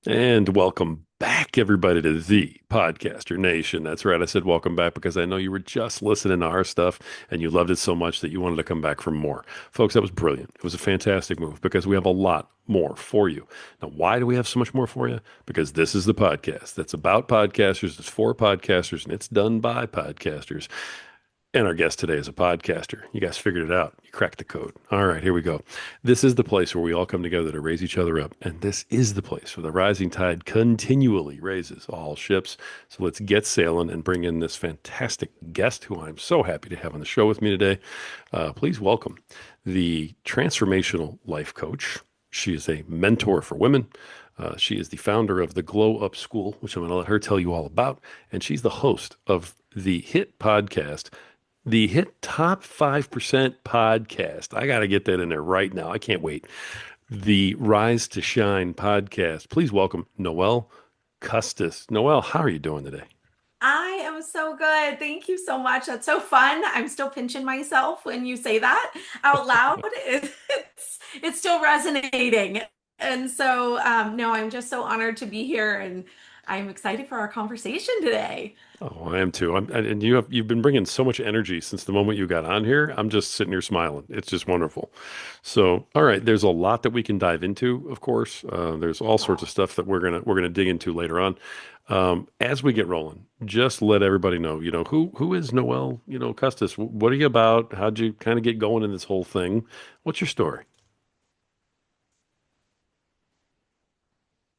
And welcome back, everybody, to the Podcaster Nation. That's right. I said welcome back because I know you were just listening to our stuff and you loved it so much that you wanted to come back for more. Folks, that was brilliant. It was a fantastic move because we have a lot more for you. Now, why do we have so much more for you? Because this is the podcast that's about podcasters, it's for podcasters, and it's done by podcasters. And our guest today is a podcaster. You guys figured it out. You cracked the code. All right, here we go. This is the place where we all come together to raise each other up. And this is the place where the rising tide continually raises all ships. So let's get sailing and bring in this fantastic guest who I'm so happy to have on the show with me today. Please welcome the transformational life coach. She is a mentor for women. She is the founder of the Glow Up School, which I'm going to let her tell you all about. And she's the host of the hit podcast, the hit top 5% podcast. I got to get that in there right now. I can't wait. The Rise to Shine podcast. Please welcome Noelle Kustas. Noelle, how are you doing today? I am so good. Thank you so much. That's so fun. I'm still pinching myself when you say that out loud. It's still resonating. And so, no, I'm just so honored to be here and I'm excited for our conversation today. Oh, I am too. And you've been bringing so much energy since the moment you got on here. I'm just sitting here smiling. It's just wonderful. So, all right, there's a lot that we can dive into, of course. There's all sorts of stuff that we're gonna dig into later on. As we get rolling, just let everybody know, who is Noelle, Custis? What are you about? How'd you kind of get going in this whole thing? What's your story?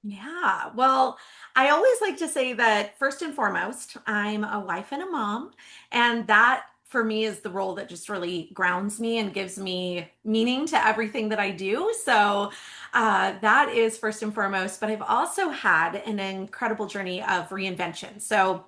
Yeah. Well, I always like to say that first and foremost, I'm a wife and a mom. And that for me is the role that just really grounds me and gives me meaning to everything that I do. So that is first and foremost. But I've also had an incredible journey of reinvention. So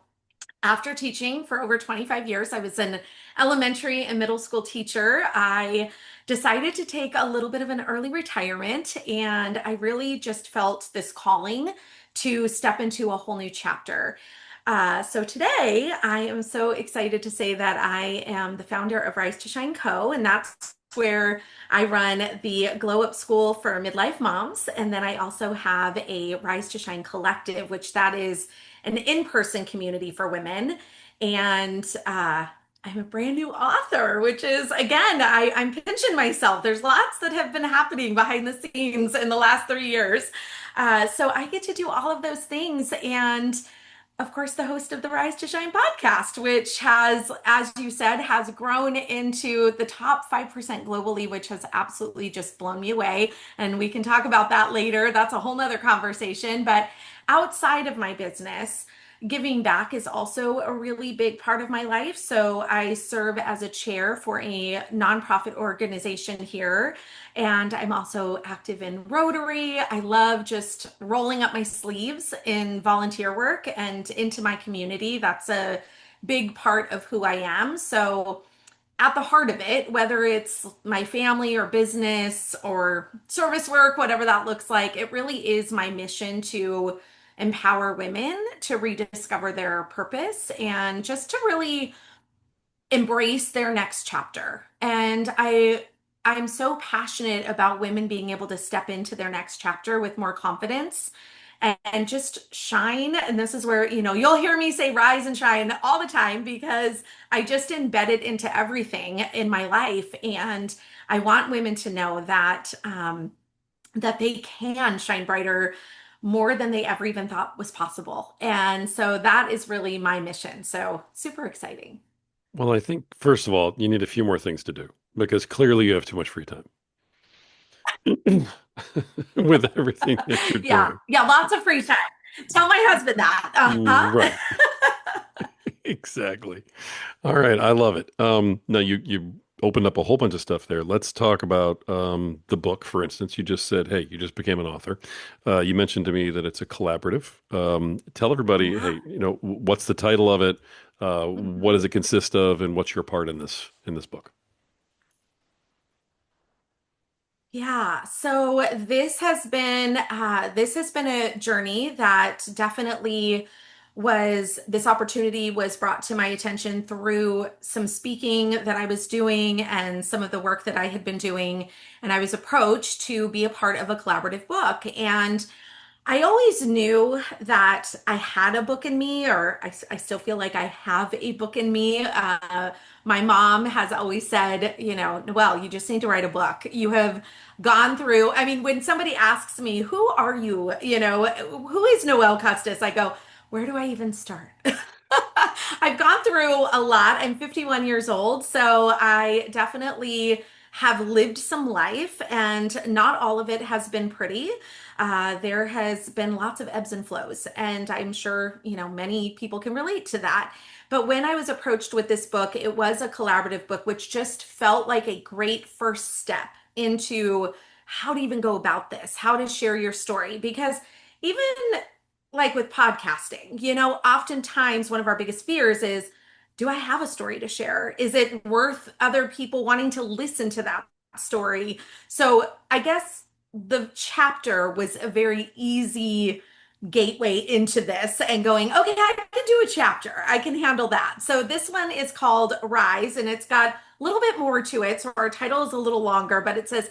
after teaching for over 25 years, I was an elementary and middle school teacher. I decided to take a little bit of an early retirement, and I really just felt this calling to step into a whole new chapter. So today, I am so excited to say that I am the founder of Rise to Shine Co., and that's where I run the Glow Up School for midlife moms. And then I also have a Rise to Shine collective, which that is an in-person community for women. And I'm a brand new author, which is again, I'm pinching myself. There's lots that have been happening behind the scenes in the last 3 years. So I get to do all of those things. And of course, the host of the Rise to Shine podcast, which has, as you said, has grown into the top 5% globally, which has absolutely just blown me away. And we can talk about that later. That's a whole nother conversation. But outside of my business, giving back is also a really big part of my life. So I serve as a chair for a nonprofit organization here, and I'm also active in Rotary. I love just rolling up my sleeves in volunteer work and into my community. That's a big part of who I am. So at the heart of it, whether it's my family or business or service work, whatever that looks like, it really is my mission to empower women to rediscover their purpose and just to really embrace their next chapter. And I'm so passionate about women being able to step into their next chapter with more confidence and just shine. And this is where, you'll hear me say rise and shine all the time because I just embed it into everything in my life. And I want women to know that they can shine brighter more than they ever even thought was possible. And so that is really my mission. So super exciting. Well, I think first of all, you need a few more things to do because clearly you have too much free time with everything that you're Yeah, doing. yeah, lots of free time. Tell my husband that. Uh-huh. Right. Exactly. All right, I love it. Now you opened up a whole bunch of stuff there. Let's talk about the book, for instance. You just said, "Hey, you just became an author." You mentioned to me that it's a collaborative. Tell everybody, Yeah. hey, what's the title of it? What Mhm. does it consist of, and what's your part in this book? Yeah, so this has been a journey that definitely was this opportunity was brought to my attention through some speaking that I was doing and some of the work that I had been doing, and I was approached to be a part of a collaborative book. And I always knew that I had a book in me, or I still feel like I have a book in me. My mom has always said, Noelle, you just need to write a book. You have gone through, I mean, when somebody asks me, who are you? Who is Noelle Kustas? I go, where do I even start? I've gone through a lot. I'm 51 years old, so I definitely have lived some life, and not all of it has been pretty. There has been lots of ebbs and flows, and I'm sure, many people can relate to that. But when I was approached with this book, it was a collaborative book, which just felt like a great first step into how to even go about this, how to share your story. Because even like with podcasting, oftentimes one of our biggest fears is, do I have a story to share? Is it worth other people wanting to listen to that story? So I guess the chapter was a very easy gateway into this and going, okay, I can do a chapter. I can handle that. So this one is called Rise, and it's got a little bit more to it. So our title is a little longer, but it says,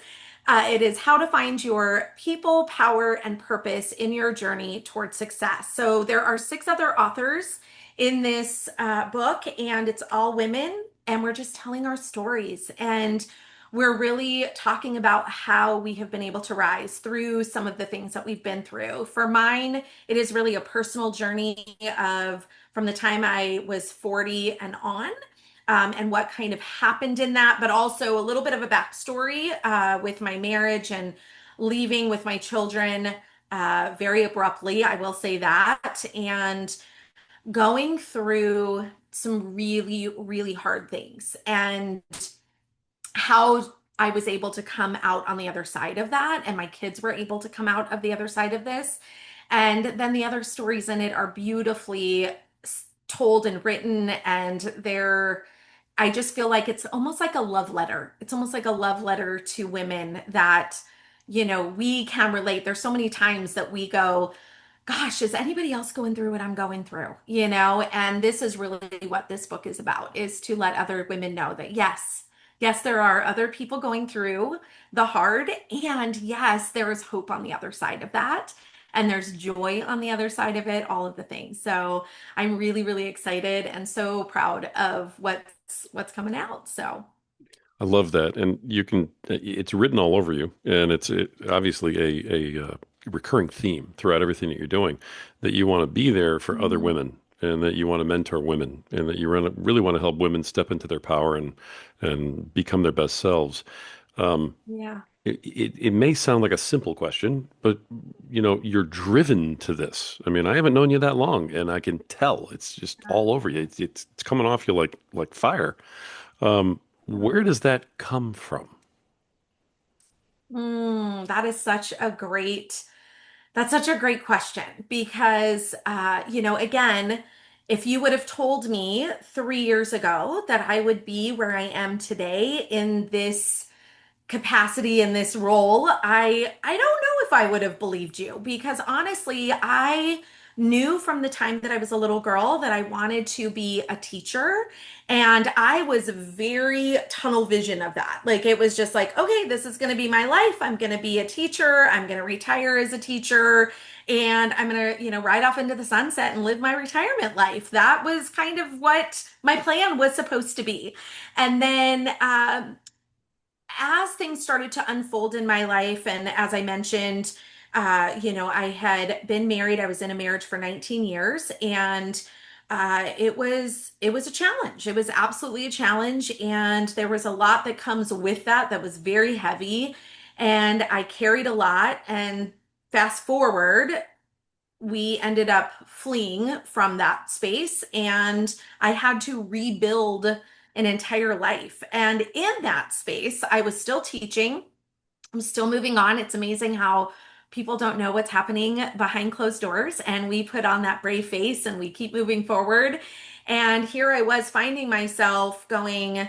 it is how to find your people, power, and purpose in your journey towards success. So there are six other authors in this book, and it's all women, and we're just telling our stories. And we're really talking about how we have been able to rise through some of the things that we've been through. For mine, it is really a personal journey of from the time I was 40 and on, and what kind of happened in that, but also a little bit of a backstory with my marriage and leaving with my children very abruptly, I will say that, and going through some really, really hard things, and how I was able to come out on the other side of that, and my kids were able to come out of the other side of this. And then the other stories in it are beautifully told and written, and I just feel like it's almost like a love letter. It's almost like a love letter to women that, we can relate. There's so many times that we go, gosh, is anybody else going through what I'm going through? And this is really what this book is about, is to let other women know that yes, yes, there are other people going through the hard, and yes, there is hope on the other side of that. And there's joy on the other side of it, all of the things. So I'm really, really excited and so proud of what's coming out. So I love that. And it's written all over you. And obviously a recurring theme throughout everything that you're doing, that you want to be there for other mhm, women and that you want to mentor women and that you really want to help women step into their power and become their best selves. Um, yeah. it may sound like a simple question, but you're driven to this. I mean, I haven't known you that long, and I can tell it's just all over you. It's coming off you like fire. Where does that come from? That is that's such a great question because, again, if you would have told me 3 years ago that I would be where I am today in this capacity, in this role, I don't know if I would have believed you, because honestly, I knew from the time that I was a little girl that I wanted to be a teacher, and I was very tunnel vision of that. Like it was just like, okay, this is going to be my life. I'm going to be a teacher. I'm going to retire as a teacher, and I'm going to, ride off into the sunset and live my retirement life. That was kind of what my plan was supposed to be. And then as things started to unfold in my life, and as I mentioned, I had been married. I was in a marriage for 19 years, and it was a challenge. It was absolutely a challenge, and there was a lot that comes with that that was very heavy, and I carried a lot. And fast forward, we ended up fleeing from that space, and I had to rebuild an entire life. And in that space, I was still teaching. I'm still moving on. It's amazing how people don't know what's happening behind closed doors, and we put on that brave face and we keep moving forward. And here I was finding myself going,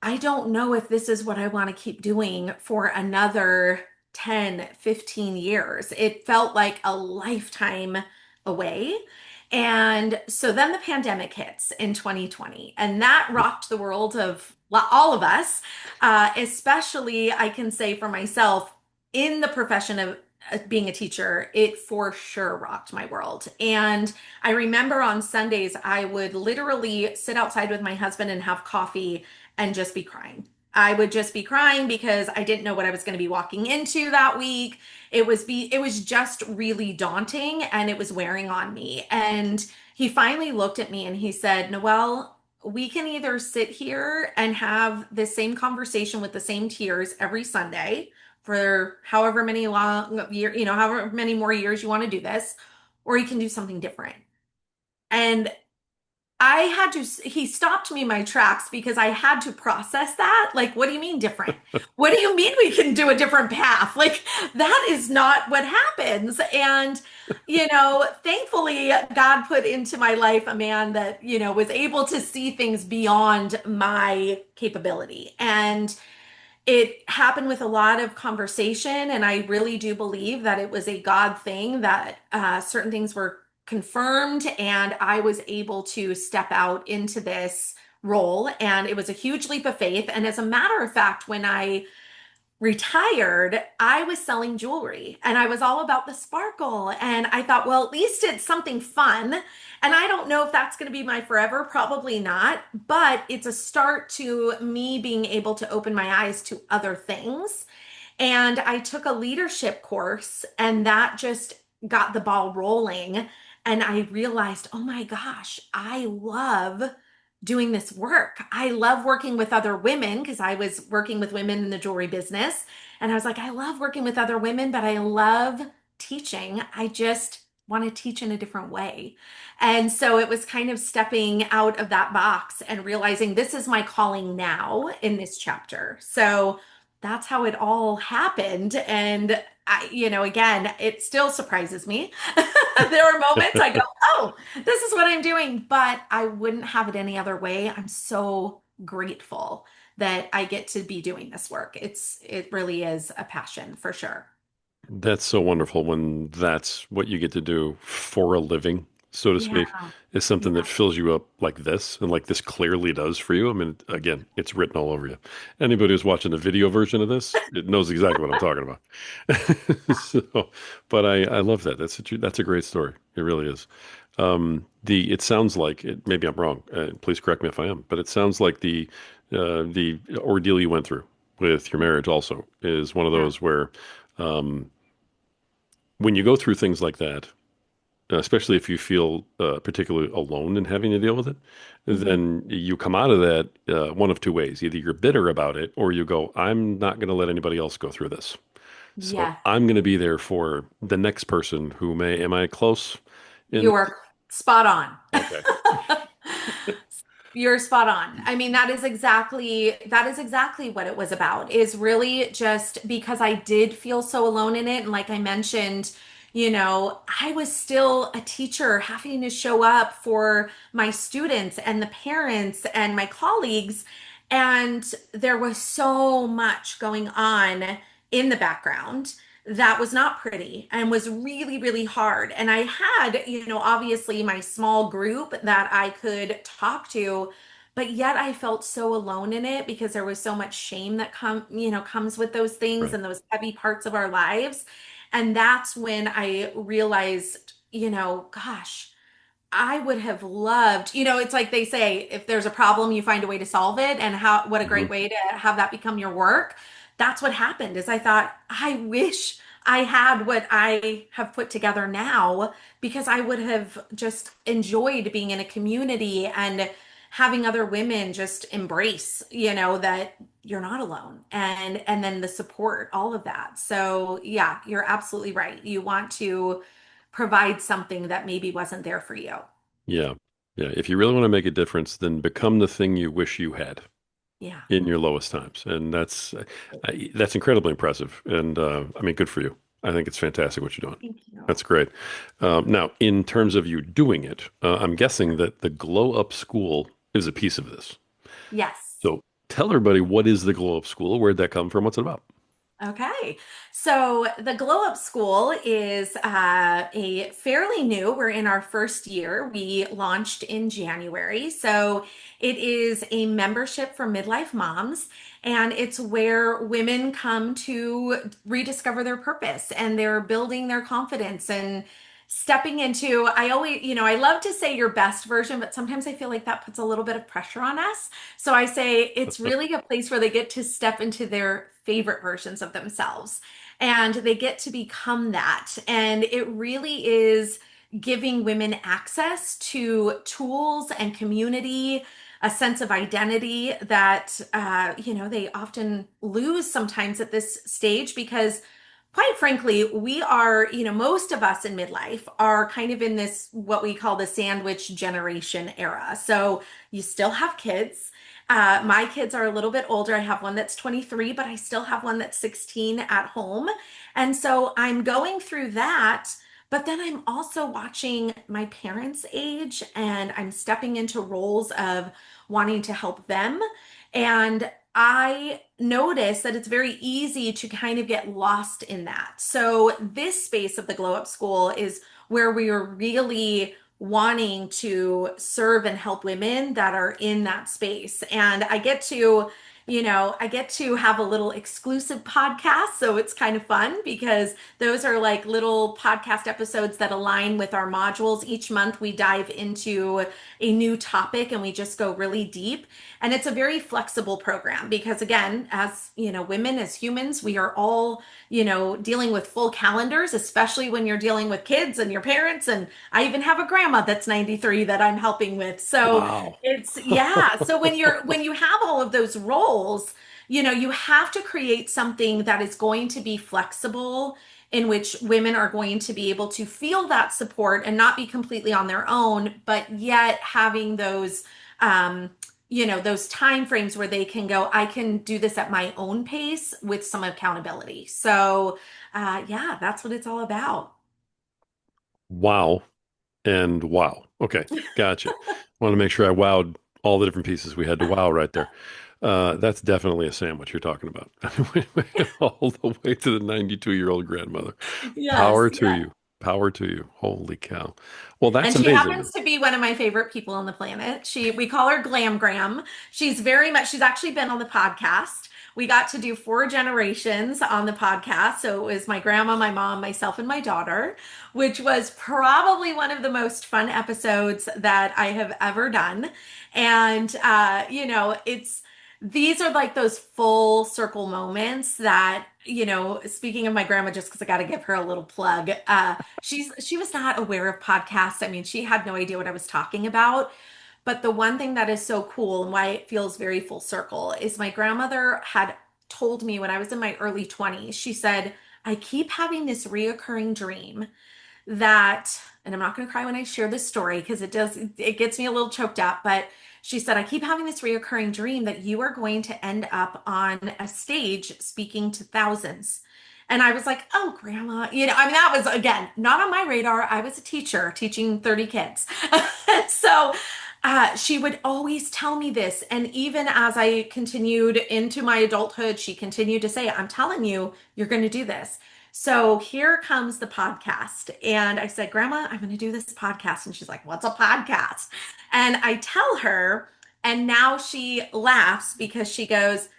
I don't know if this is what I want to keep doing for another 10, 15 years. It felt like a lifetime away. And so then the pandemic hits in 2020, and that rocked the world of, well, all of us, especially I can say for myself in the profession of being a teacher, it for sure rocked my world. And I remember on Sundays, I would literally sit outside with my husband and have coffee and just be crying. I would just be crying because I didn't know what I was going to be walking into that week. It was just really daunting and it was wearing on me. And he finally looked at me and he said, "Noelle, we can either sit here and have the same conversation with the same tears every Sunday for however many long year, however many more years you want to do this, or you can do something different." And I had to, he stopped me in my tracks because I had to process that. Like, what do you mean different? What do you mean we can do a different path? Like, that is not what happens. And, thankfully, God put into my life a man that, was able to see things beyond my capability. And it happened with a lot of conversation, and I really do believe that it was a God thing that certain things were confirmed, and I was able to step out into this role. And it was a huge leap of faith. And as a matter of fact, when I retired, I was selling jewelry and I was all about the sparkle. And I thought, well, at least it's something fun. And I don't know if that's going to be my forever, probably not, but it's a start to me being able to open my eyes to other things. And I took a leadership course, and that just got the ball rolling. And I realized, oh my gosh, I love doing this work. I love working with other women because I was working with women in the jewelry business. And I was like, I love working with other women, but I love teaching. I just want to teach in a different way. And so it was kind of stepping out of that box and realizing this is my calling now in this chapter. So that's how it all happened. And again, it still surprises me. There are moments I go, oh, this is what I'm doing, but I wouldn't have it any other way. I'm so grateful that I get to be doing this work. It really is a passion for sure. That's so wonderful when that's what you get to do for a living, so to Yeah. speak, is something that Yeah. fills you up like this and like this clearly does for you. I mean, again, it's written all over you. Anybody who's watching the video version of this, it knows exactly what I'm talking about. So, but I love that. That's a great story. It really is. It sounds like it, maybe I'm wrong. Please correct me if I am, but it sounds like the ordeal you went through with your marriage also is one of Yeah. those where um, when you go through things like that, especially if you feel particularly alone in having to deal with it, Mhm. then you come out of that one of two ways. Either you're bitter about it or you go, I'm not going to let anybody else go through this. So Yes. I'm going to be there for the next person who am I close in You this? are spot on. Okay. You're spot on. I mean, that is exactly what it was about. Is really just because I did feel so alone in it. And like I mentioned, I was still a teacher having to show up for my students and the parents and my colleagues. And there was so much going on in the background that was not pretty and was really, really hard. And I had, obviously my small group that I could talk to, but yet I felt so alone in it because there was so much shame that comes with those things Right. and those heavy parts of our lives. And that's when I realized, gosh, I would have loved, it's like they say, if there's a problem, you find a way to solve it. And what a Hmm. great way to have that become your work. That's what happened is I thought, I wish I had what I have put together now because I would have just enjoyed being in a community and having other women just embrace, that you're not alone and then the support, all of that. So yeah, you're absolutely right. You want to provide something that maybe wasn't there for you. Yeah. Yeah. If you really want to make a difference, then become the thing you wish you had Yeah. in your lowest times. And that's incredibly impressive. And I mean, good for you. I think it's fantastic what you're doing. Thank you. That's great. Now, in terms of you doing it, I'm guessing that the Glow Up School is a piece of this. Yes. So tell everybody what is the Glow Up School? Where'd that come from? What's it about? Okay. So the Glow Up School is a fairly new, we're in our first year. We launched in January. So it is a membership for midlife moms, and it's where women come to rediscover their purpose and they're building their confidence and stepping into, I always, I love to say your best version, but sometimes I feel like that puts a little bit of pressure on us. So I say it's really a place where they get to step into their favorite versions of themselves and they get to become that. And it really is giving women access to tools and community, a sense of identity that, they often lose sometimes at this stage because quite frankly, we are, most of us in midlife are kind of in this, what we call the sandwich generation era. So you still have kids. My kids are a little bit older. I have one that's 23, but I still have one that's 16 at home. And so I'm going through that. But then I'm also watching my parents age and I'm stepping into roles of wanting to help them. And I notice that it's very easy to kind of get lost in that. So, this space of the Glow Up School is where we are really wanting to serve and help women that are in that space. And I get to have a little exclusive podcast. So, it's kind of fun because those are like little podcast episodes that align with our modules. Each month, we dive into a new topic and we just go really deep. And it's a very flexible program because, again, as women, as humans, we are all, dealing with full calendars, especially when you're dealing with kids and your parents. And I even have a grandma that's 93 that I'm helping with. So Wow. it's, yeah. So when you have all of those roles, you have to create something that is going to be flexible in which women are going to be able to feel that support and not be completely on their own, but yet having um, those time frames where they can go, I can do this at my own pace with some accountability. So, yeah, that's what it's all about. Wow. And wow. Okay. Gotcha. Want to make sure I wowed all the different pieces we had to wow right there. That's definitely a sandwich you're talking about. All the way to the 92-year-old grandmother. Yes, Power to yes. you. Power to you. Holy cow. Well, that's And she amazing. happens to be one of my favorite people on the planet. We call her Glam Gram. She's actually been on the podcast. We got to do 4 generations on the podcast. So it was my grandma, my mom, myself, and my daughter, which was probably one of the most fun episodes that I have ever done. And, these are like those full circle moments that, speaking of my grandma, just because I got to give her a little plug, she was not aware of podcasts. I mean, she had no idea what I was talking about. But the one thing that is so cool and why it feels very full circle is my grandmother had told me when I was in my early 20s, she said, I keep having this reoccurring dream that, and I'm not going to cry when I share this story because it gets me a little choked up, but she said, I keep having this reoccurring dream that you are going to end up on a stage speaking to thousands. And I was like, oh, grandma, I mean, that was again, not on my radar. I was a teacher teaching 30 kids. So she would always tell me this. And even as I continued into my adulthood, she continued to say, I'm telling you, you're going to do this. So here comes the podcast. And I said, Grandma, I'm going to do this podcast. And she's like, What's a podcast? And I tell her, and now she laughs because she goes,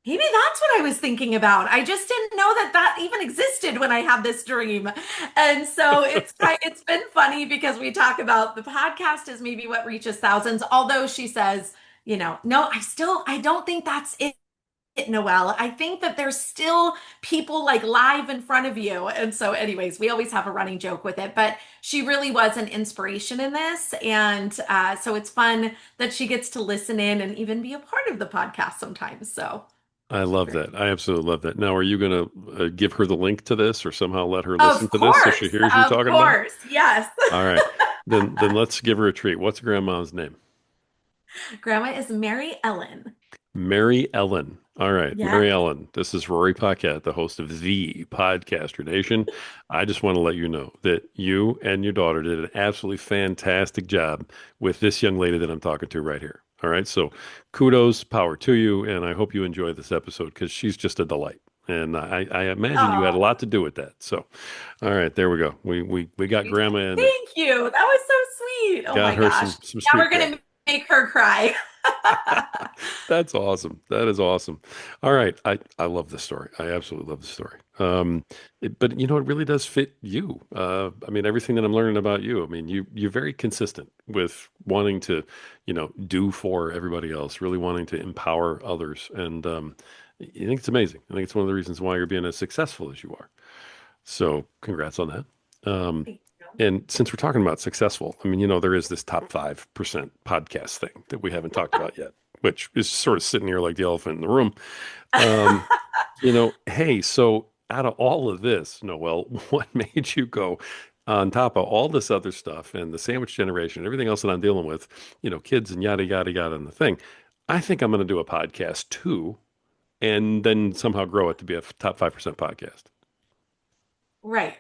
Maybe that's what I was thinking about. I just didn't know that that even existed when I had this dream. And so it's been funny because we talk about the podcast is maybe what reaches thousands, although she says, no, I don't think that's it, Noelle. I think that there's still people like live in front of you. And so, anyways, we always have a running joke with it, but she really was an inspiration in this. And so it's fun that she gets to listen in and even be a part of the podcast sometimes. So. I love that. I absolutely love that. Now, are you going to give her the link to this or somehow let her listen to this so she hears you Of talking about it? course, yes. All right. Then let's give her a treat. What's grandma's name? Grandma is Mary Ellen. Mary Ellen. All right, Yes. Mary Ellen. This is Rory Paquette, the host of the Podcaster Nation. I just want to let you know that you and your daughter did an absolutely fantastic job with this young lady that I'm talking to right here. All right, so kudos, power to you, and I hope you enjoy this episode because she's just a delight. And I imagine you had a Oh, lot to do with that. So, all right, there we go. We got we did. grandma in and Thank you. That was so sweet. Oh got my her gosh. some Now street we're cred. gonna make her cry. That's awesome. That is awesome. All right. I love this story. I absolutely love this story. But you know, it really does fit you. I mean, everything that I'm learning about you, I mean, you're very consistent with wanting to, do for everybody else, really wanting to empower others. And I think it's amazing. I think it's one of the reasons why you're being as successful as you are. So congrats on that. Um, Thank you. and since we're talking about successful, I mean, there is this top 5% podcast thing that we haven't talked about yet, which is sort of sitting here like the elephant in the room. Um, hey, so out of all of this, Noel, what made you go on top of all this other stuff and the sandwich generation and everything else that I'm dealing with, kids and yada, yada, yada, and the thing? I think I'm going to do a podcast too, and then somehow grow it to be a top 5% podcast. Right.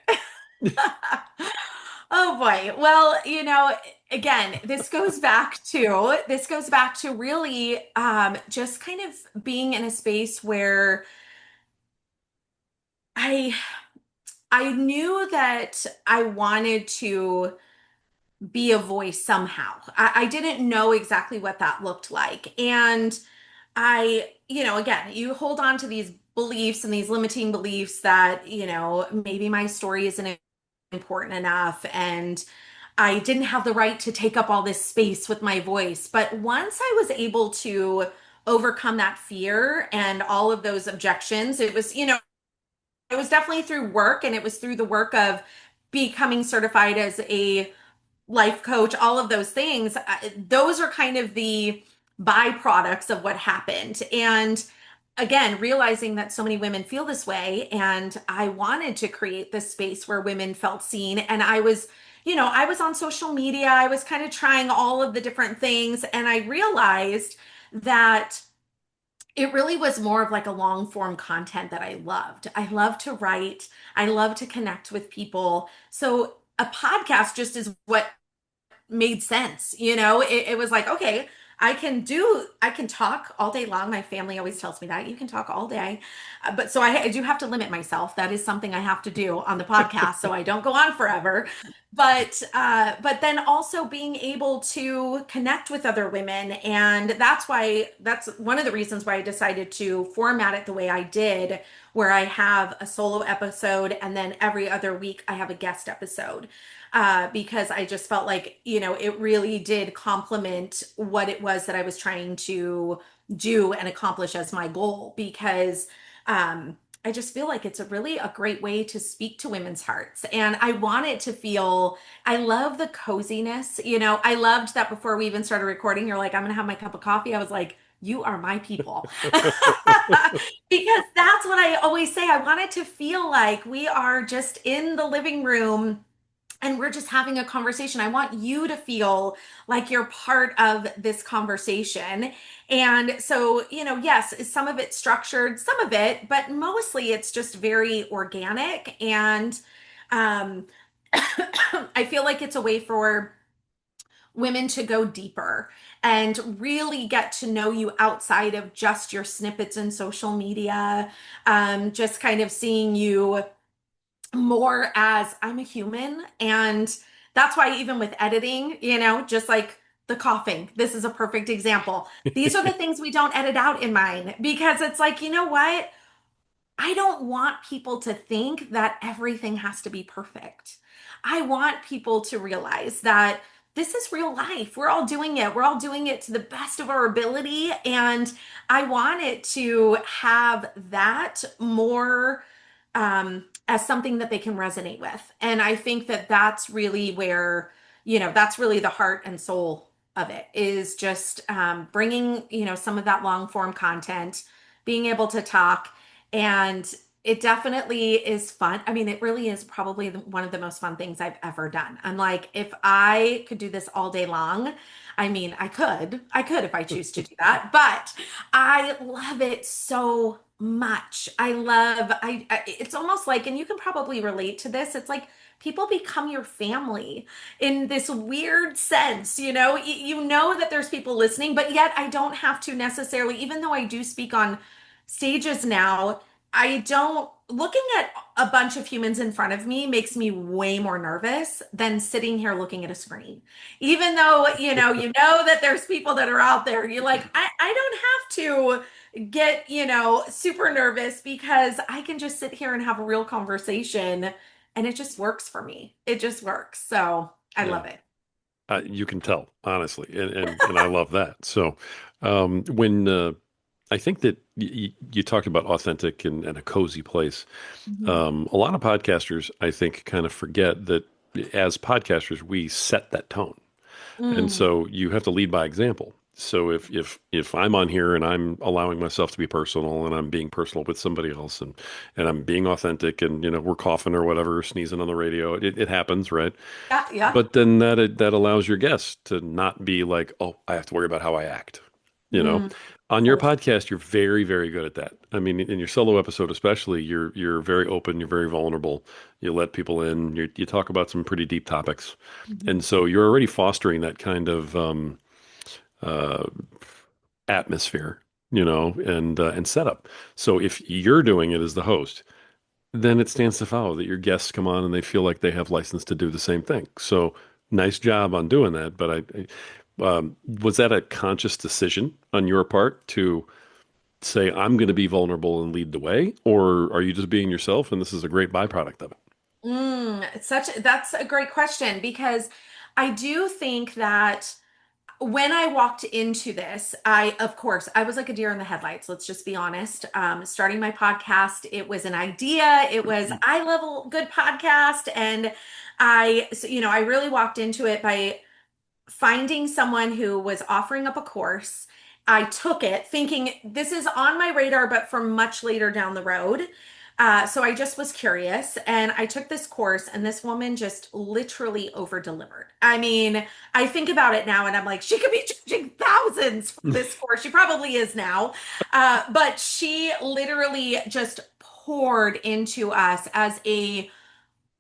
Oh boy. Well, again, this goes back to really just kind of being in a space where I I knew that I wanted to be a voice somehow. I didn't know exactly what that looked like. And again, you hold on to these beliefs and these limiting beliefs that, maybe my story isn't important enough and I didn't have the right to take up all this space with my voice. But once I was able to overcome that fear and all of those objections, it was definitely through work, and it was through the work of becoming certified as a life coach, all of those things. Those are kind of the byproducts of what happened. And again, realizing that so many women feel this way, and I wanted to create this space where women felt seen. And I was on social media, I was kind of trying all of the different things, and I realized that it really was more of like a long form content that I loved. I love to write, I love to connect with people. So a podcast just is what made sense. It was like, okay, I can talk all day long. My family always tells me that you can talk all day. But so I do have to limit myself. That is something I have to do on the podcast so I don't go on forever. But then also being able to connect with other women. And that's one of the reasons why I decided to format it the way I did, where I have a solo episode and then every other week I have a guest episode, because I just felt like, it really did complement what it was that I was trying to do and accomplish as my goal. Because I just feel like it's a great way to speak to women's hearts. And I want it to feel, I love the coziness. I loved that before we even started recording, you're like, I'm going to have my cup of coffee. I was like, you are my people. Because that's what I always say. I want it to feel like we are just in the living room and we're just having a conversation. I want you to feel like you're part of this conversation. And so, yes, some of it's structured, some of it, but mostly it's just very organic. And um, I feel like it's a way for women to go deeper and really get to know you outside of just your snippets in social media. Just kind of seeing you more as I'm a human. And that's why, even with editing, just like the coughing, this is a perfect example. These are the things we don't edit out in mine, because it's like, you know what? I don't want people to think that everything has to be perfect. I want people to realize that this is real life. We're all doing it. We're all doing it to the best of our ability. And I want it to have that more as something that they can resonate with. And I think that that's really where, that's really the heart and soul of it, is just bringing, some of that long form content, being able to talk. And it definitely is fun. I mean, it really is probably one of the most fun things I've ever done. I'm like, if I could do this all day long, I mean, I could if I choose to do that, but I love it so much. It's almost like, and you can probably relate to this, it's like people become your family in this weird sense. You know that there's people listening, but yet I don't have to necessarily, even though I do speak on stages now, I don't, looking at a bunch of humans in front of me makes me way more nervous than sitting here looking at a screen. Even though, you know that there's people that are out there, you're like, I don't have to get, super nervous because I can just sit here and have a real conversation and it just works for me. It just works. So I Yeah. love it. You can tell, honestly, and I love that. So, when I think that you talked about authentic and a cozy place, Mhm. a lot of podcasters, I think, kind of forget that as podcasters, we set that tone. And Mm. so you have to lead by example. So if I'm on here and I'm allowing myself to be personal and I'm being personal with somebody else and I'm being authentic and we're coughing or whatever, sneezing on the radio, it happens, right? Yeah, yeah. But then that allows your guests to not be like, oh, I have to worry about how I act. You know, Mm. on your So podcast, you're very, very good at that. I mean, in your solo episode, especially, you're very open, you're very vulnerable. You let people in. You talk about some pretty deep topics, true. and so you're already fostering that kind of uh, atmosphere, and setup. So if you're doing it as the host, then it stands to follow that your guests come on and they feel like they have license to do the same thing. So nice job on doing that. But was that a conscious decision on your part to say, I'm going to be vulnerable and lead the way? Or are you just being yourself and this is a great byproduct of it? That's a great question because I do think that when I walked into this, of course, I was like a deer in the headlights. Let's just be honest. Starting my podcast, it was an idea. It was, I love a good podcast. And I really walked into it by finding someone who was offering up a course. I took it thinking this is on my radar, but for much later down the road. So I just was curious and I took this course, and this woman just literally over delivered. I mean, I think about it now and I'm like, she could be charging thousands for this course. She probably is now. But she literally just poured into us as a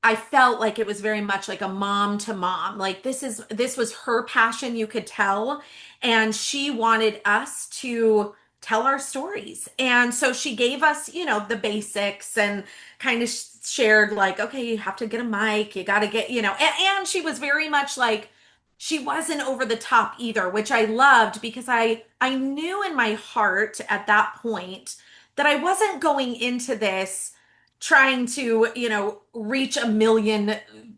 I felt like it was very much like a mom to mom. Like this was her passion, you could tell, and she wanted us to tell our stories. And so she gave us, the basics and kind of shared like, okay, you have to get a mic, you got to get, and she was very much like she wasn't over the top either, which I loved because I knew in my heart at that point that I wasn't going into this trying to, reach a million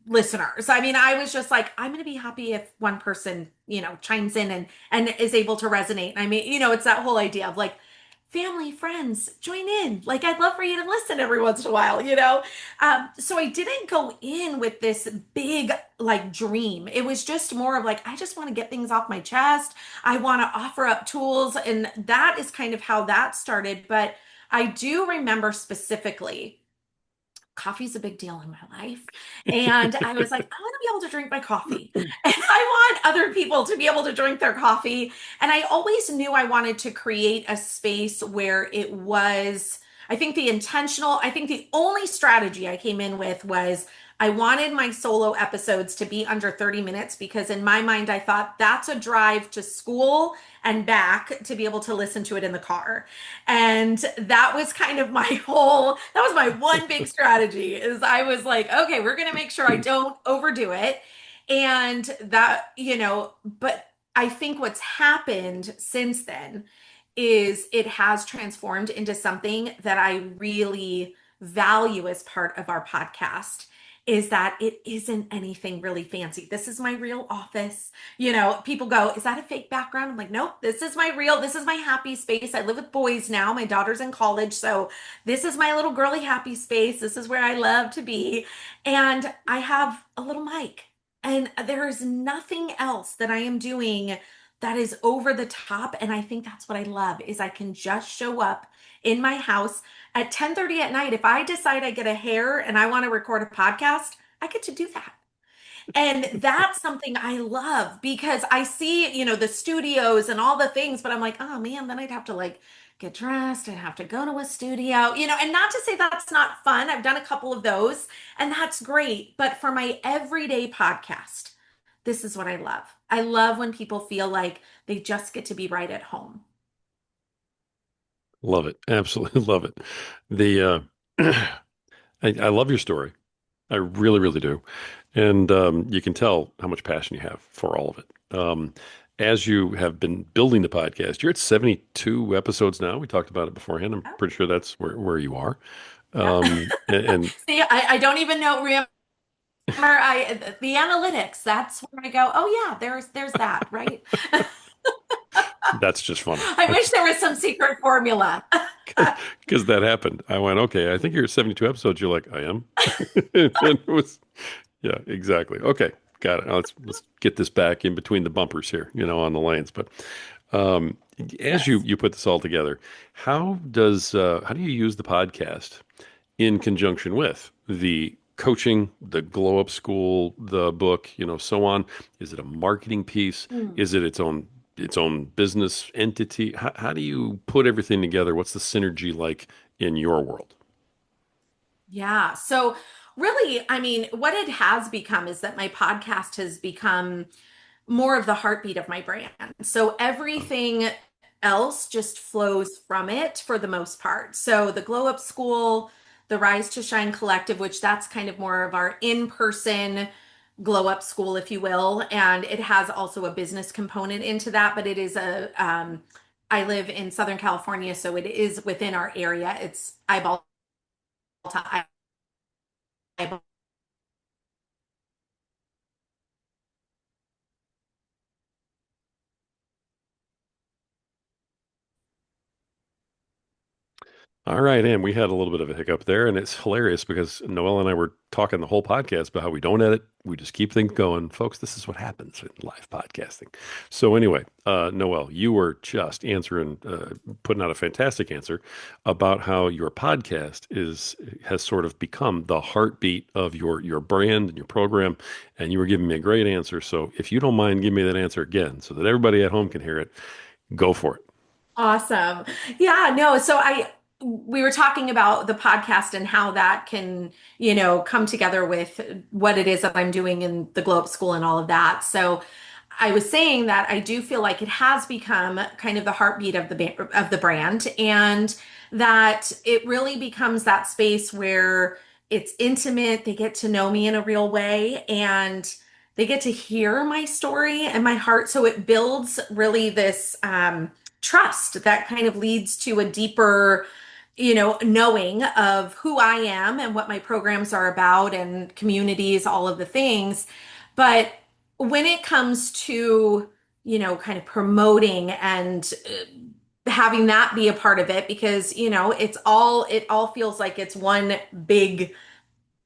listeners. I mean, I was just like, I'm going to be happy if one person, chimes in and is able to resonate. I mean, it's that whole idea of like family, friends, join in. Like, I'd love for you to listen every once in a while. So I didn't go in with this big like dream. It was just more of like, I just want to get things off my chest. I want to offer up tools. And that is kind of how that started. But I do remember specifically coffee's a big deal in my life. And I was like, I want to be able to drink my coffee. And I want other people to be able to drink their coffee. And I always knew I wanted to create a space where it was, I think the only strategy I came in with was I wanted my solo episodes to be under 30 minutes because in my mind, I thought that's a drive to school and back to be able to listen to it in the car. And that was kind of that was my one big strategy is I was like, okay, we're going to make sure I don't overdo it. And that, but I think what's happened since then is it has transformed into something that I really value as part of our podcast is that it isn't anything really fancy. This is my real office. People go, is that a fake background? I'm like, nope, this is my happy space. I live with boys now. My daughter's in college. So this is my little girly happy space. This is where I love to be. And I have a little mic. And there is nothing else that I am doing that is over the top. And I think that's what I love is I can just show up in my house at 10:30 at night. If I decide I get a hair and I want to record a podcast, I get to do that. And that's something I love because I see, the studios and all the things, but I'm like, oh man, then I'd have to like get dressed and have to go to a studio, and not to say that's not fun. I've done a couple of those and that's great. But for my everyday podcast, this is what I love. I love when people feel like they just get to be right at home. Love it. Absolutely love it. The I love your story. I really, really do. And you can tell how much passion you have for all of it. As you have been building the podcast, you're at 72 episodes now. We talked about it beforehand. I'm Oh, pretty sure that's where you are. yeah. And See, I don't even know. Remember, the analytics. That's where I go. Oh yeah, there's that, right? that's just funny. I wish there was some secret formula. Because that happened. I went, okay, I think you're at 72 episodes. You're like, I am. And it was, yeah, exactly. Okay, got it. Now let's get this back in between the bumpers here, on the lanes. But um, as you Yes. you put this all together, how do you use the podcast in conjunction with the coaching, the glow up school, the book, so on? Is it a marketing piece? Hmm. Is it its own business entity? How do you put everything together? What's the synergy like in your world? Yeah. So really, I mean, what it has become is that my podcast has become more of the heartbeat of my brand. So everything else just flows from it for the most part. So the Glow Up School, the Rise to Shine Collective, which that's kind of more of our in-person glow up school, if you will. And it has also a business component into that, but it is I live in Southern California, so it is within our area. It's eyeball to eyeball. All right, and we had a little bit of a hiccup there, and it's hilarious because Noelle and I were talking the whole podcast about how we don't edit, we just keep things going. Folks, this is what happens in live podcasting. So anyway, Noelle, you were just putting out a fantastic answer about how your podcast has sort of become the heartbeat of your brand and your program, and you were giving me a great answer. So if you don't mind, give me that answer again so that everybody at home can hear it. Go for it. Awesome. Yeah, no, so we were talking about the podcast and how that can, come together with what it is that I'm doing in the Glow Up School and all of that. So I was saying that I do feel like it has become kind of the heartbeat of the brand, and that it really becomes that space where it's intimate, they get to know me in a real way, and they get to hear my story and my heart. So it builds really this trust that kind of leads to a deeper, knowing of who I am and what my programs are about and communities, all of the things. But when it comes to, kind of promoting and having that be a part of it, because, it all feels like it's one big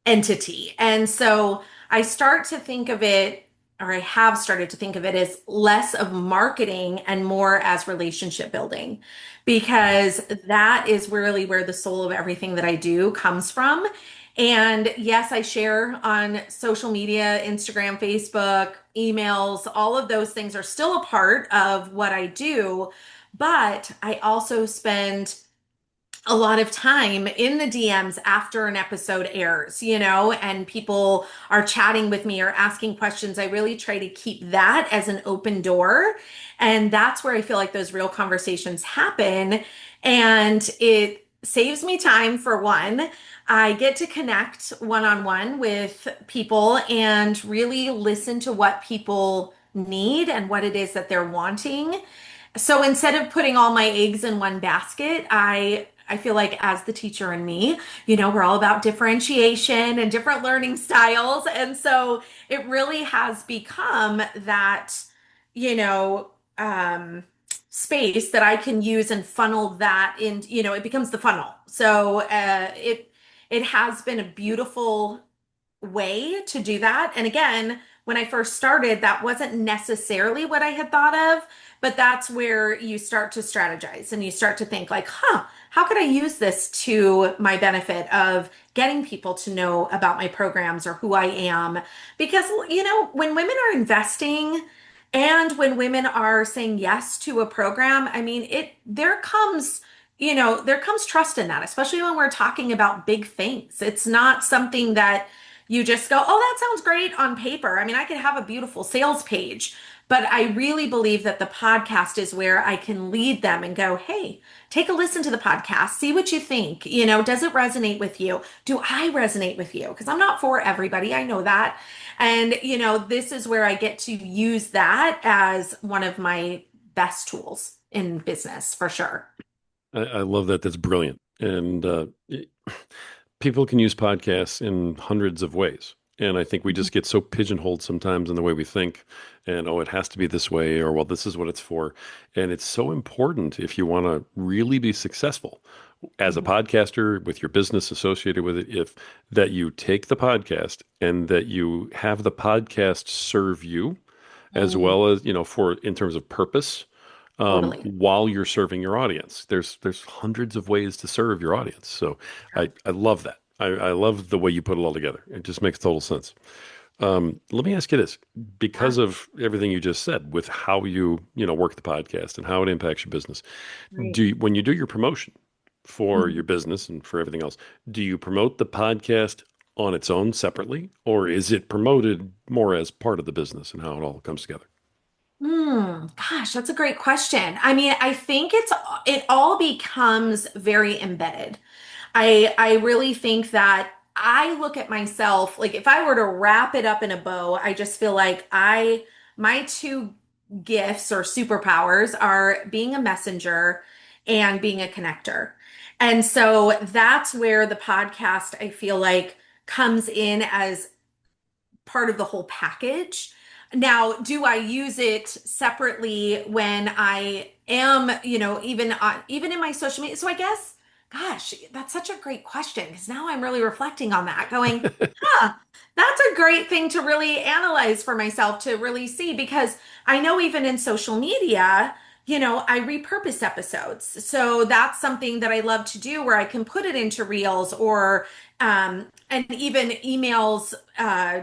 entity. And so I start to think of it, or I have started to think of it as less of marketing and more as relationship building, because that is really where the soul of everything that I do comes from. And yes, I share on social media, Instagram, Facebook, emails, all of those things are still a part of what I do. But I also spend a lot of time in the DMs after an episode airs, and people are chatting with me or asking questions. I really try to keep that as an open door. And that's where I feel like those real conversations happen. And it saves me time for one. I get to connect one on one with people and really listen to what people need and what it is that they're wanting. So instead of putting all my eggs in one basket, I feel like as the teacher and me, we're all about differentiation and different learning styles. And so it really has become that, you know, um, space that I can use and funnel that in, it becomes the funnel. So it has been a beautiful way to do that. And again, when I first started, that wasn't necessarily what I had thought of, but that's where you start to strategize and you start to think like, how could I use this to my benefit of getting people to know about my programs or who I am? Because, when women are investing and when women are saying yes to a program, I mean, there comes trust in that, especially when we're talking about big things. It's not something that you just go, oh, that sounds great on paper. I mean, I could have a beautiful sales page, But I really believe that the podcast is where I can lead them and go, hey, take a listen to the podcast, see what you think. Does it resonate with you? Do I resonate with you? Because I'm not for everybody. I know that. And, this is where I get to use that as one of my best tools in business for sure. I love that. That's brilliant. And people can use podcasts in hundreds of ways. And I think we just get so pigeonholed sometimes in the way we think, and oh, it has to be this way, or well, this is what it's for. And it's so important if you want to really be successful as a Mhm. podcaster with your business associated with it, if that you take the podcast and that you have the podcast serve you as Mm, well as, for in terms of purpose, totally. while you're serving your audience. There's hundreds of ways to serve your audience. So I love that. I love the way you put it all together. It just makes total sense. Let me ask you this, Yeah. because of everything you just said with how you work the podcast and how it impacts your business. Right. When you do your promotion for Mhm. your business and for everything else, do you promote the podcast on its own separately, or is it promoted more as part of the business and how it all comes together? Gosh, that's a great question. I mean, I think it all becomes very embedded. I really think that I look at myself like if I were to wrap it up in a bow, I just feel like my two gifts or superpowers are being a messenger and being a connector. And so that's where the podcast I feel like comes in as part of the whole package. Now, do I use it separately when I am, even in my social media? So I guess, gosh, that's such a great question because now I'm really reflecting on that, going, huh, that's a great thing to really analyze for myself to really see because I know even in social media, I repurpose episodes. So that's something that I love to do where I can put it into reels or and even emails,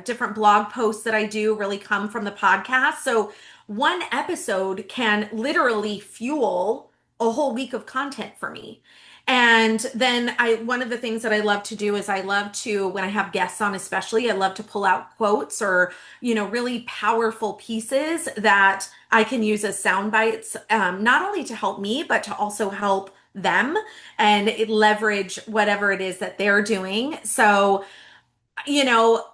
different blog posts that I do really come from the podcast. So one episode can literally fuel a whole week of content for me. And then one of the things that I love to do is I love to, when I have guests on, especially, I love to pull out quotes or, really powerful pieces that I can use as sound bites, not only to help me, but to also help them and leverage whatever it is that they're doing. So, you know,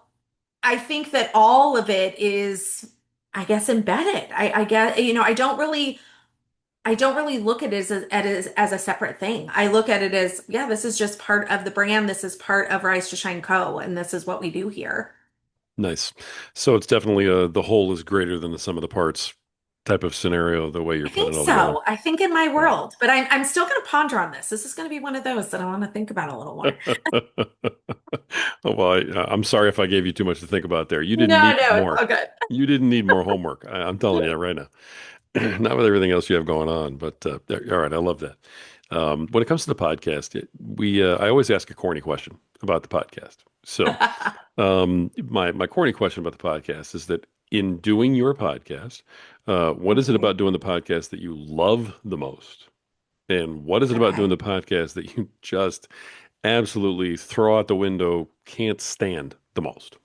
I think that all of it is, I guess, embedded. I guess, I don't really look at it as a separate thing. I look at it as, yeah, this is just part of the brand. This is part of Rise to Shine Co. And this is what we do here. Nice. So it's definitely the whole is greater than the sum of the parts type of scenario, the way you're I putting think it all together. so. I think in my Yeah. world, but I'm still going to ponder on this. This is going to be one of those that I want to think about a little more. Oh, well, I'm sorry if I gave you too much to think about there. You didn't No, need no, it's more. all good. You didn't need more homework. I'm telling you that right now. Not with everything else you have going on, but all right, I love that. When it comes to the podcast, I always ask a corny question about the podcast. So, my corny question about the podcast is that in doing your podcast, what is it Okay. about doing the podcast that you love the most? And what is it about doing Okay. the podcast that you just absolutely throw out the window, can't stand the most?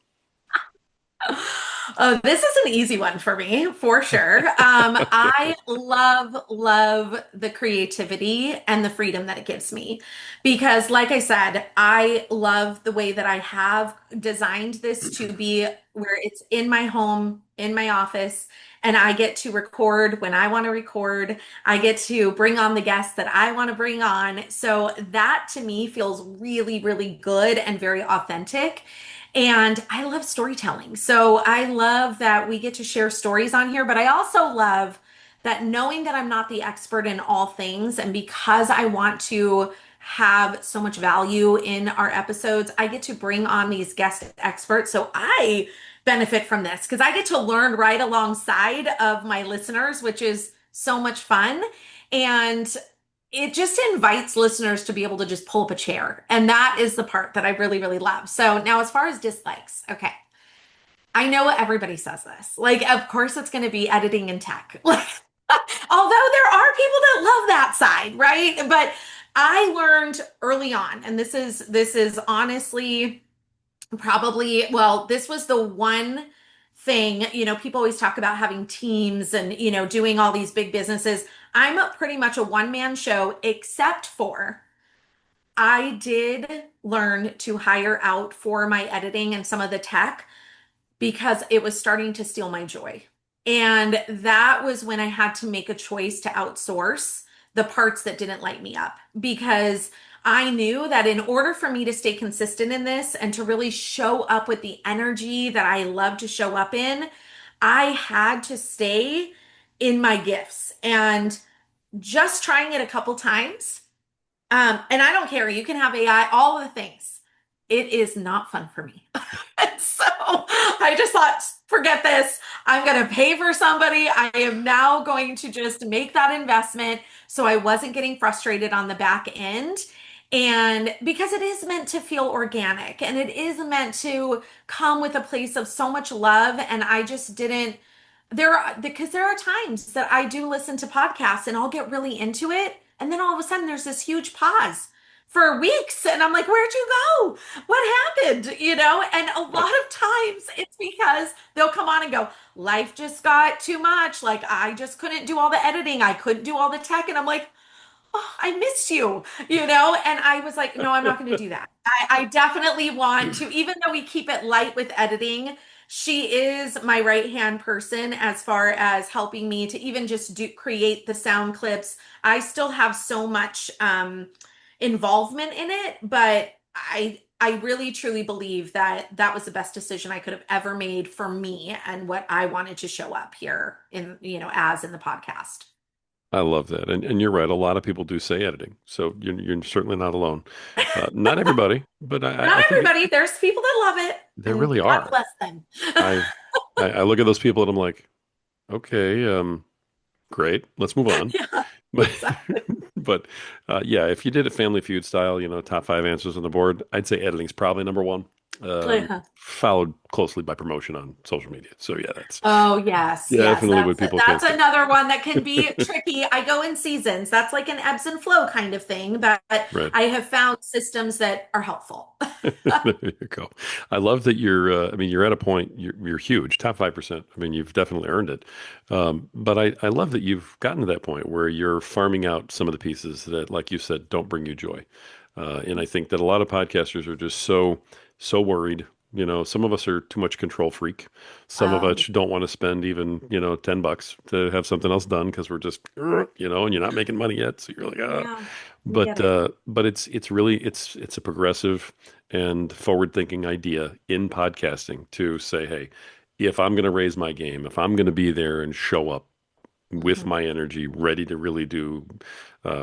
Oh, this is an easy one for me, for sure. I love the creativity and the freedom that it gives me because, like I said, I love the way that I have designed this to be where it's in my home, in my office, and I get to record when I want to record. I get to bring on the guests that I want to bring on. So that to me feels really, really good and very authentic. And I love storytelling. So I love that we get to share stories on here, but I also love that knowing that I'm not the expert in all things, and because I want to have so much value in our episodes, I get to bring on these guest experts. So I benefit from this because I get to learn right alongside of my listeners, which is so much fun. And it just invites listeners to be able to just pull up a chair. And that is the part that I really, really love. So now, as far as dislikes, okay, I know everybody says this. Like, of course, it's going to be editing and tech. Like, although there are people that love that side, right? But I learned early on, and this is honestly probably, well, this was the one thing. People always talk about having teams and, doing all these big businesses. I'm pretty much a one-man show, except for I did learn to hire out for my editing and some of the tech because it was starting to steal my joy. And that was when I had to make a choice to outsource the parts that didn't light me up because I knew that in order for me to stay consistent in this and to really show up with the energy that I love to show up in, I had to stay in my gifts. And just trying it a couple times, and I don't care, you can have AI, all the things. It is not fun for me. And so I just thought, forget this. I'm going to pay for somebody. I am now going to just make that investment. So I wasn't getting frustrated on the back end. And because it is meant to feel organic and it is meant to come with a place of so much love. And I just didn't, because there are times that I do listen to podcasts and I'll get really into it. And then all of a sudden there's this huge pause for weeks. And I'm like, where'd you go? What happened? And a lot of times it's because they'll come on and go, life just got too much. Like, I just couldn't do all the editing. I couldn't do all the tech. And I'm like, oh, I missed you. And I was like, no, I'm not going to do that. I definitely want to, even though we keep it light with editing, she is my right hand person as far as helping me to even just create the sound clips. I still have so much involvement in it, but I really truly believe that that was the best decision I could have ever made for me and what I wanted to show up here in, as in the podcast. I love that. And you're right. A lot of people do say editing. So you're certainly not alone. Not everybody, but I Not think everybody. There's people that love it, there and really God are. bless them. I, I look at those people and I'm like, okay, great. Let's move on. Yeah, But exactly. but yeah, if you did it Family Feud style, top five answers on the board, I'd say editing's probably number one, Yeah. followed closely by promotion on social media. So yeah, that's Oh, yes, yes. definitely what That's people can't that's skip. another one that can be tricky. I go in seasons. That's like an ebbs and flow kind of thing, but Right. I have found systems that are helpful. There you go. I love that I mean, you're at a point, you're huge, top 5%. I mean, you've definitely earned it. But I love that you've gotten to that point where you're farming out some of the pieces that, like you said, don't bring you joy. And I think that a lot of podcasters are just so worried. Some of us are too much control freak. Some of us Um, don't want to spend even, $10 to have something else done because we're just, and you're not making money yet. So you're like, ah. yeah, we get But it. it's really it's a progressive and forward-thinking idea in podcasting to say, hey, if I'm going to raise my game, if I'm going to be there and show up with Mhm. my energy, ready to really do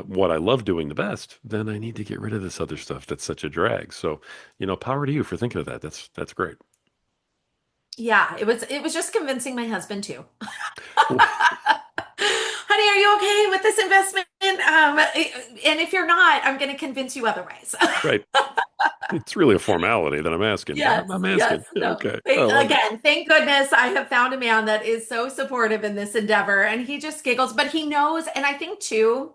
what I love doing the best, then I need to get rid of this other stuff that's such a drag. So, power to you for thinking of that. That's great. Yeah, it was just convincing my husband too. Honey, are you okay with this investment? And if you're not, I'm going to convince you otherwise. Right. It's really a formality that I'm asking, but Yes, I'm yes, asking. Yeah, no. okay. I love it. Again, thank goodness I have found a man that is so supportive in this endeavor and he just giggles, but he knows. And I think too,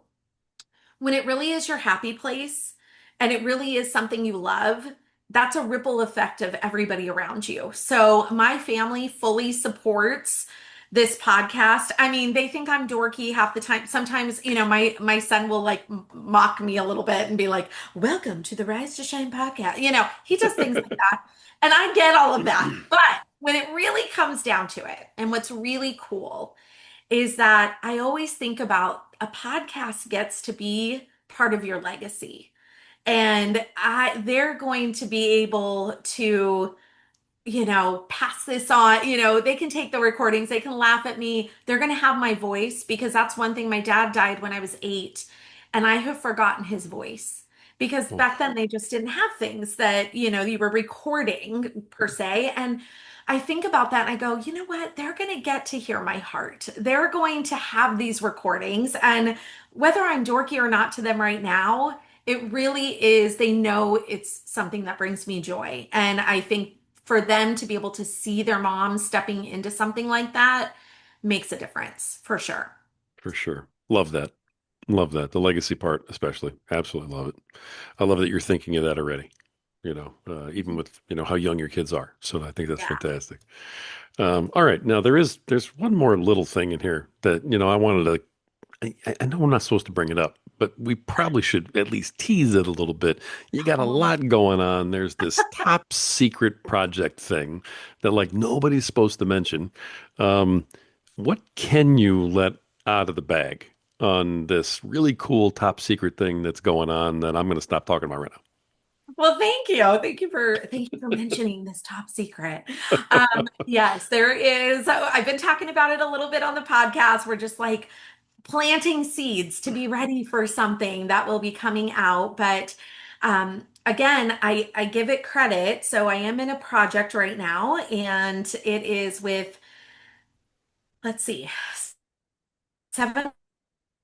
when it really is your happy place and it really is something you love, that's a ripple effect of everybody around you. So my family fully supports this podcast. I mean, they think I'm dorky half the time. Sometimes, my son will like mock me a little bit and be like, "Welcome to the Rise to Shine podcast." He does things like that. And I get all of that. But when it really comes down to it, and what's really cool is that I always think about a podcast gets to be part of your legacy. And they're going to be able to, pass this on. They can take the recordings, they can laugh at me. They're going to have my voice because that's one thing. My dad died when I was 8, and I have forgotten his voice because Oh, back then they just didn't have things that, you were recording per se. And I think about that and I go, you know what? They're going to get to hear my heart. They're going to have these recordings. And whether I'm dorky or not to them right now, it really is, they know it's something that brings me joy. And I think for them to be able to see their mom stepping into something like that makes a difference for sure. for sure. Love that. Love that. The legacy part, especially. Absolutely love it. I love that you're thinking of that already. even with, how young your kids are. So I think that's Yeah. fantastic. All right. Now there's one more little thing in here that, I wanted to I know I'm not supposed to bring it up, but we probably should at least tease it a little bit. You got a Oh, lot going on. There's this top secret project thing that like nobody's supposed to mention. Um, what can you let out of the bag on this really cool top secret thing that's going on that I'm going to stop talking about right well, thank you. Thank you for mentioning this top secret. Yes, there is. I've been talking about it a little bit on the podcast. We're just like planting seeds to be ready for something that will be coming out. But again, I give it credit. So I am in a project right now, and it is with, let's see, seven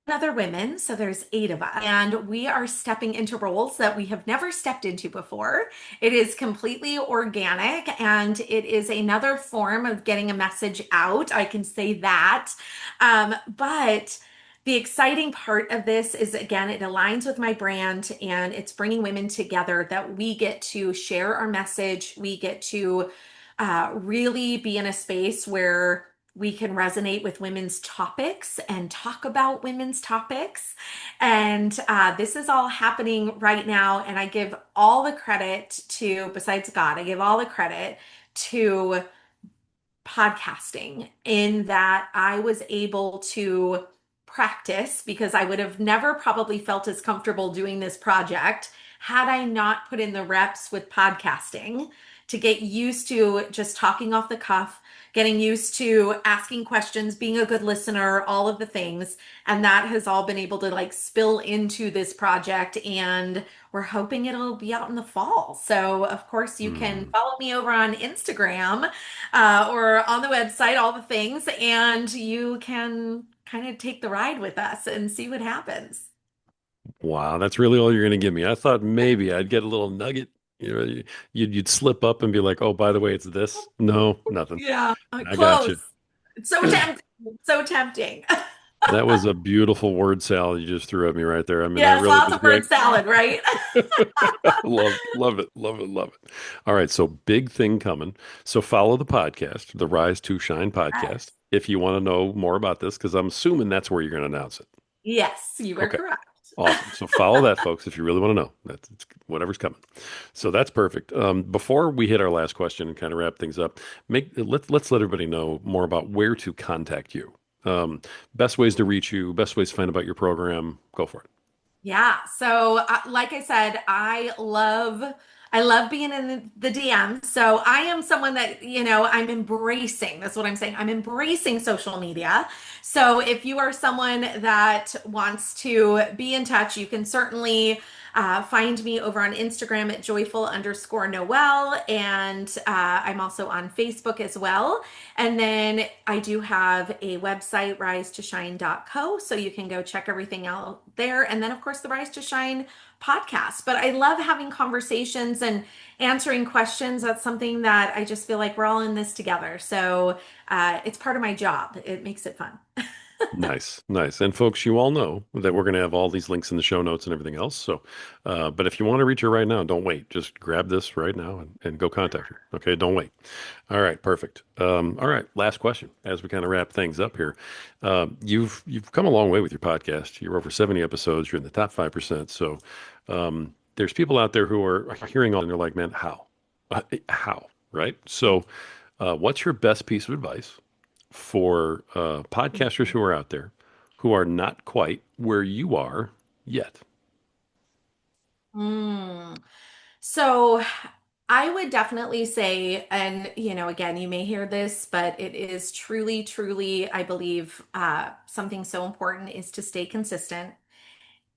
other women. So there's eight of us, and we are stepping into roles that we have never stepped into before. It is completely organic, and it is another form of getting a message out. I can say that. But the exciting part of this is, again, it aligns with my brand and it's bringing women together that we get to share our message. We get to really be in a space where we can resonate with women's topics and talk about women's topics. And this is all happening right now. And I give all the credit to, besides God, I give all the credit to podcasting in that I was able to practice because I would have never probably felt as comfortable doing this project had I not put in the reps with podcasting to get used to just talking off the cuff, getting used to asking questions, being a good listener, all of the things. And that has all been able to like spill into this project. And we're hoping it'll be out in the fall. So, of course, you can now. follow me over on Instagram or on the website, all the things, and you can kind of take the ride with us and see what happens. Wow, that's really all you're going to give me. I thought maybe I'd get a little nugget. You'd slip up and be like, "Oh, by the way, it's this." No, nothing. Yeah, I got you. close. It's so tempting. So tempting. That was a beautiful word salad you just threw at me right there. I mean, that Yes, really lots was of word great. salad, right? Love it, love it, love it. All right, so big thing coming. So follow the podcast, the Rise to Shine podcast, Yes. if you want to know more about this, because I'm assuming that's where you're going to announce it. Yes, you are Okay. correct. Awesome. So follow that, folks, if you really want to know. That's it's whatever's coming. So that's perfect. Before we hit our last question and kind of wrap things up, let's let everybody know more about where to contact you. Best ways to reach you, best ways to find about your program. Go for it. Yeah. So, like I said, I love being in the DM. So, I am someone that, I'm embracing. That's what I'm saying. I'm embracing social media. So, if you are someone that wants to be in touch, you can certainly find me over on Instagram at joyful_Noelle. And I'm also on Facebook as well. And then I do have a website, rise2shine.co, so you can go check everything out there. And then, of course, the Rise to Shine podcast. But I love having conversations and answering questions. That's something that I just feel like we're all in this together. So it's part of my job. It makes it fun. Nice, nice. And folks, you all know that we're going to have all these links in the show notes and everything else. So, but if you want to reach her right now, don't wait. Just grab this right now and go contact her. Okay, don't wait. All right, perfect. All right, last question as we kind of wrap things up here. You've come a long way with your podcast. You're over 70 episodes. You're in the top 5%. So, there's people out there who are hearing all and they're like, man, how? Right? So, what's your best piece of advice for podcasters who are out there who are not quite where you are yet? Mm. So I would definitely say, and again, you may hear this, but it is truly, truly, I believe, something so important is to stay consistent.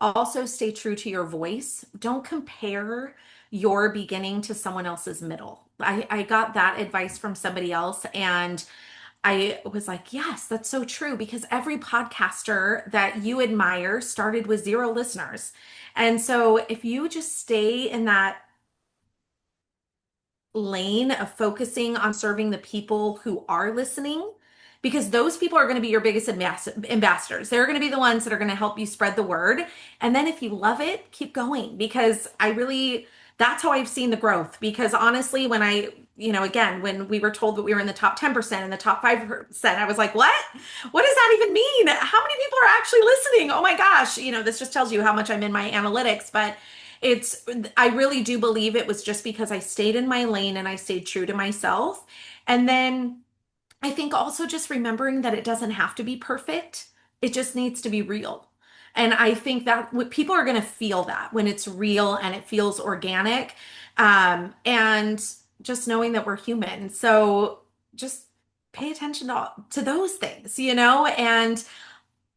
Also, stay true to your voice. Don't compare your beginning to someone else's middle. I got that advice from somebody else, and I was like, yes, that's so true because every podcaster that you admire started with zero listeners. And so if you just stay in that lane of focusing on serving the people who are listening, because those people are going to be your biggest ambassadors. They're going to be the ones that are going to help you spread the word. And then if you love it, keep going because I really That's how I've seen the growth. Because honestly, when again, when we were told that we were in the top 10% and the top 5%, I was like, what? What does that even mean? How many people are actually listening? Oh my gosh. This just tells you how much I'm in my analytics. But it's, I really do believe it was just because I stayed in my lane and I stayed true to myself. And then I think also just remembering that it doesn't have to be perfect. It just needs to be real. And I think that people are going to feel that when it's real and it feels organic. And just knowing that we're human. So just pay attention to those things, and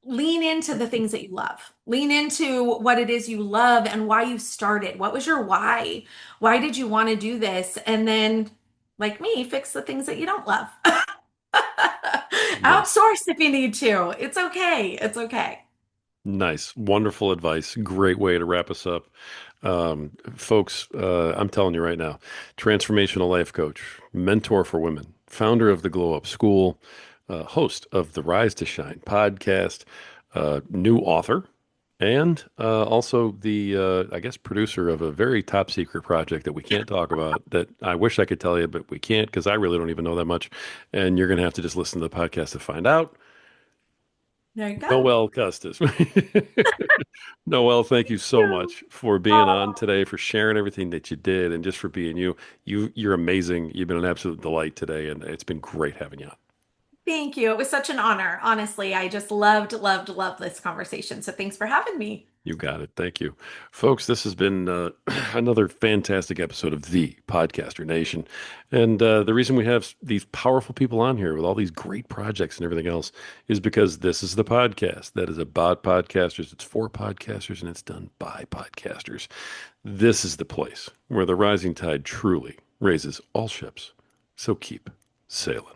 lean into the things that you love. Lean into what it is you love and why you started. What was your why? Why did you want to do this? And then, like me, fix the things that you don't love. Nice. Outsource if you need to. It's okay. It's okay. Nice. Wonderful advice. Great way to wrap us up. Folks, I'm telling you right now, transformational life coach, mentor for women, founder of the Glow Up School, host of the Rise to Shine podcast, new author, and also the, I guess, producer of a very top secret project that we can't talk about that I wish I could tell you, but we can't because I really don't even know that much. And you're going to have to just listen to the podcast to find out. There you go. Noelle Kustas. Noelle, thank you so You. much for being on Oh, today, for sharing everything that you did, and just for being you. You're amazing. You've been an absolute delight today, and it's been great having you on. thank you. It was such an honor. Honestly, I just loved, loved, loved this conversation. So thanks for having me. You got it. Thank you. Folks, this has been another fantastic episode of The Podcaster Nation. And the reason we have these powerful people on here with all these great projects and everything else is because this is the podcast that is about podcasters. It's for podcasters and it's done by podcasters. This is the place where the rising tide truly raises all ships. So keep sailing.